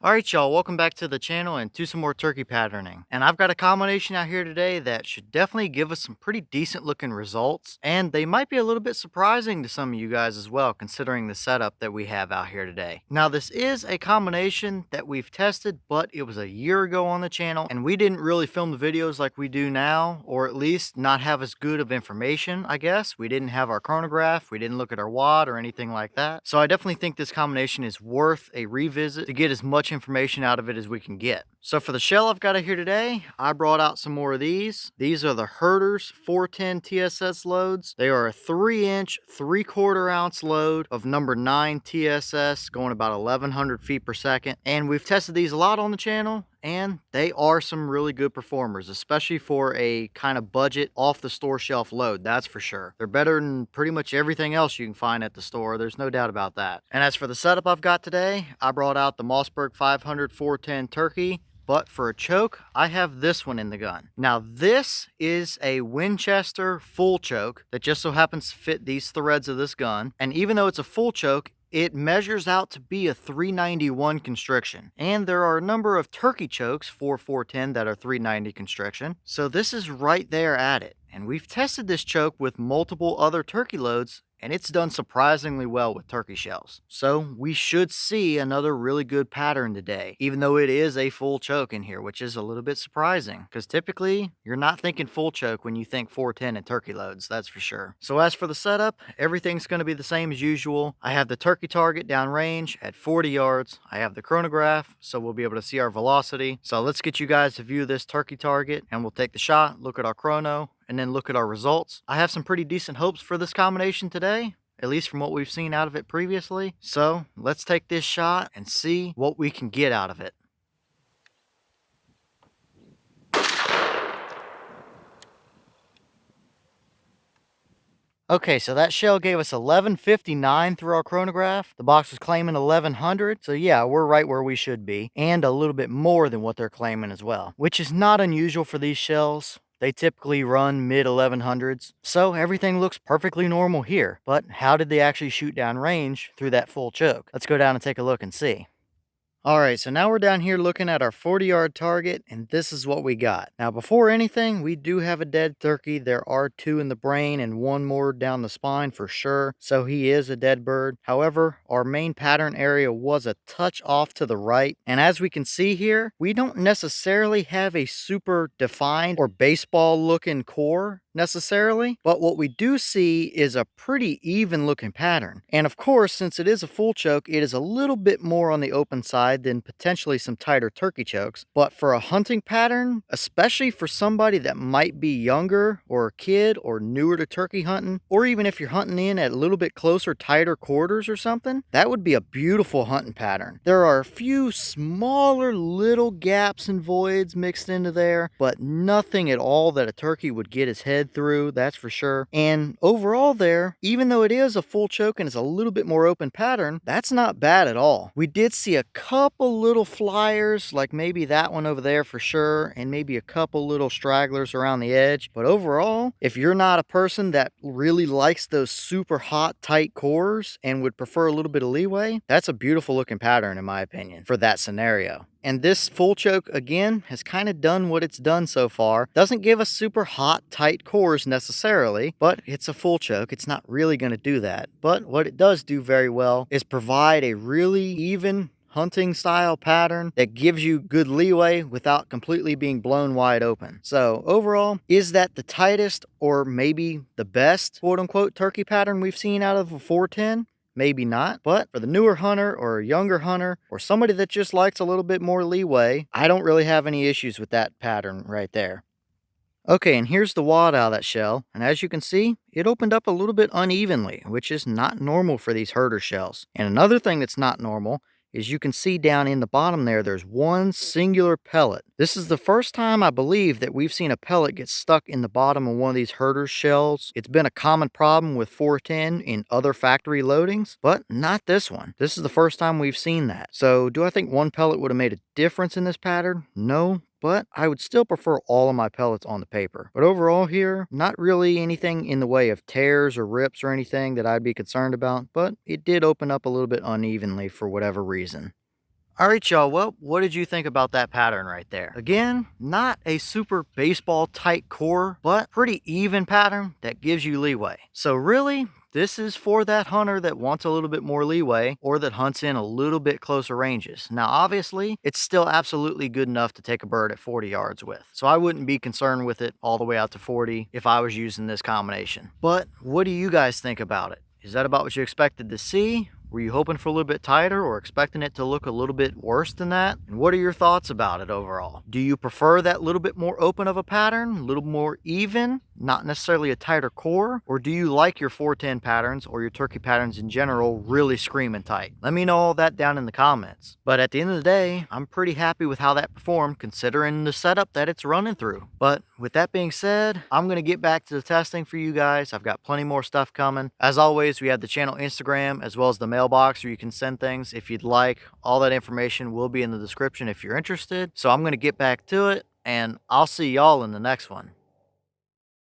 Alright y'all, welcome back to the channel and to some more turkey patterning. And I've got a combination out here today that should definitely give us some pretty decent looking results. And they might be a little bit surprising to some of you guys as well, considering the setup that we have out here today. Now this is a combination that we've tested, but it was a year ago on the channel. And we didn't really film the videos like we do now, or at least not have as good of information, I guess. We didn't have our chronograph, we didn't look at our watt or anything like that. So I definitely think this combination is worth a revisit to get as much information out of it as we can get. So for the shell I've got here today, I brought out some more of these. These are the Herter's 410 TSS loads. They are a 3-inch, 3/4 ounce load of number 9 TSS going about 1100 feet per second. And we've tested these a lot on the channel, and they are some really good performers, especially for a kind of budget off the store shelf load, that's for sure. They're better than pretty much everything else you can find at the store, there's no doubt about that. And as for the setup I've got today, I brought out the Mossberg 500 410 Turkey, but for a choke, I have this one in the gun. Now this is a Winchester full choke that just so happens to fit these threads of this gun, and even though it's a full choke, it measures out to be a 391 constriction. And there are a number of turkey chokes for 410 that are 390 constriction. So this is right there at it. And we've tested this choke with multiple other turkey loads, and it's done surprisingly well with turkey shells. So we should see another really good pattern today, even though it is a full choke in here, which is a little bit surprising because typically you're not thinking full choke when you think 410 and turkey loads, that's for sure. So as for the setup, everything's going to be the same as usual. I have the turkey target downrange at 40 yards. I have the chronograph, so we'll be able to see our velocity. So let's get you guys to view this turkey target and we'll take the shot, look at our chrono, and then look at our results. I have some pretty decent hopes for this combination today, at least from what we've seen out of it previously. So let's take this shot and see what we can get out of it. Okay, so that shell gave us 1159 through our chronograph. The box was claiming 1100, so yeah, we're right where we should be, and a little bit more than what they're claiming as well, which is not unusual for these shells. They typically run mid 1100s, so everything looks perfectly normal here. But how did they actually shoot down range through that full choke? Let's go down and take a look and see. Alright, so now we're down here looking at our 40-yard target, and this is what we got. Now, before anything, we do have a dead turkey. There are 2 in the brain and 1 more down the spine for sure, so he is a dead bird. However, our main pattern area was a touch off to the right, and as we can see here, we don't necessarily have a super defined or baseball-looking core necessarily, but what we do see is a pretty even looking pattern. And of course, since it is a full choke, it is a little bit more on the open side than potentially some tighter turkey chokes. But for a hunting pattern, especially for somebody that might be younger or a kid or newer to turkey hunting, or even if you're hunting in at a little bit closer, tighter quarters or something, that would be a beautiful hunting pattern. There are a few smaller little gaps and voids mixed into there, but nothing at all that a turkey would get his head through, that's for sure. And overall there, even though it is a full choke and it's a little bit more open pattern, that's not bad at all. We did see a couple little flyers, like maybe that one over there for sure, and maybe a couple little stragglers around the edge. But overall, if you're not a person that really likes those super hot, tight cores and would prefer a little bit of leeway, that's a beautiful looking pattern in my opinion for that scenario. And this full choke, again, has kind of done what it's done so far. Doesn't give us super hot, tight cores necessarily, but it's a full choke. It's not really going to do that. But what it does do very well is provide a really even hunting style pattern that gives you good leeway without completely being blown wide open. So overall, is that the tightest or maybe the best quote unquote turkey pattern we've seen out of a 410? Maybe not, but for the newer hunter or a younger hunter or somebody that just likes a little bit more leeway, I don't really have any issues with that pattern right there. Okay, and here's the wad out of that shell, and as you can see, it opened up a little bit unevenly, which is not normal for these Herter shells. And another thing that's not normal is you can see down in the bottom there's one singular pellet. This is the first time I believe that we've seen a pellet get stuck in the bottom of one of these Herter shells. It's been a common problem with 410 in other factory loadings, but not this one. This is the first time we've seen that. So do I think one pellet would have made a difference in this pattern? No. But I would still prefer all of my pellets on the paper. But overall here, not really anything in the way of tears or rips or anything that I'd be concerned about, but it did open up a little bit unevenly for whatever reason. All right, y'all. Well, what did you think about that pattern right there? Again, not a super baseball tight core, but pretty even pattern that gives you leeway. So really, this is for that hunter that wants a little bit more leeway or that hunts in a little bit closer ranges. Now, obviously, it's still absolutely good enough to take a bird at 40 yards with. So I wouldn't be concerned with it all the way out to 40 if I was using this combination. But what do you guys think about it? Is that about what you expected to see? Were you hoping for a little bit tighter or expecting it to look a little bit worse than that? And what are your thoughts about it overall? Do you prefer that little bit more open of a pattern, a little more even, not necessarily a tighter core? Or do you like your 410 patterns or your turkey patterns in general really screaming tight? Let me know all that down in the comments. But at the end of the day, I'm pretty happy with how that performed considering the setup that it's running through. But with that being said, I'm going to get back to the testing for you guys. I've got plenty more stuff coming. As always, we have the channel Instagram as well as the mailbox where you can send things if you'd like. All that information will be in the description if you're interested. So I'm going to get back to it, and I'll see y'all in the next one.